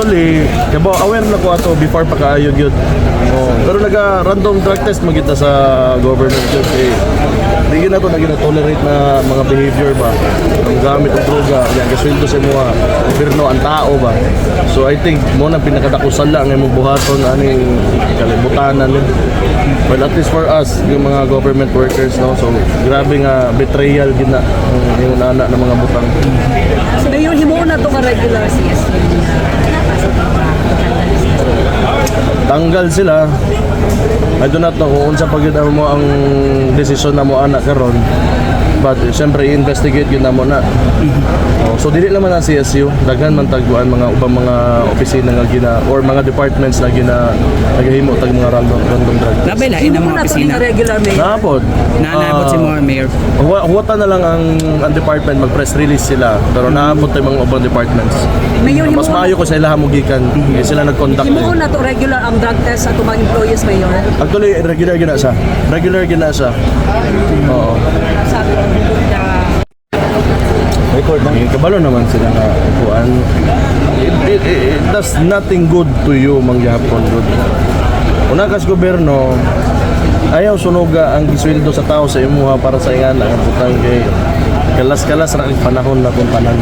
Actually, kaya aware na ko ato before pa kaayo gyud. Oh, pero naga-random drug test magita sa government gyud eh. Hindi na to tolerate na mga behavior ba. Ang gamit ng droga, yan gasweldo sa mga gobyerno ang tao ba. So I think mo na pinakadakusan lang ang imong buhaton aning kalibutanan ni. Well, at least for us, yung mga government workers, no? So, grabe nga betrayal gina yung nana ng mga butang. So yung himo na to ka regular CSU Tanggal sila. I do not know kung unsa pag yun mo ang desisyon na mo anak karon. But siyempre i-investigate yun na mo na. Oh, so dili naman ang CSU, daghan man tagbuan mga ubang mga opisina nga gina or mga departments na nagahimo tag mga random drug. Labay lain ang mga opisina. regular mayor. Naapod. Naabot si Mayor. Huwata na lang ang department mag-press release sila pero naapod tayo mga ubang departments. Mayor, Mas maayo ko sa ilaha mo gikan. Sila nag-conduct. himo na to regular ang drug test sa mga employees mayor. Actually, regular gina siya. Regular gina siya. Oo. Sabi ko na Record ng kabalo naman sila nga kuan. It does nothing good to you mangyapon good. Una kas gobyerno ayaw sunuga ang gisweldo sa tao sa imuha para sa ingana ang butang kay kalas-kalas ra ang panahon na kung tanan.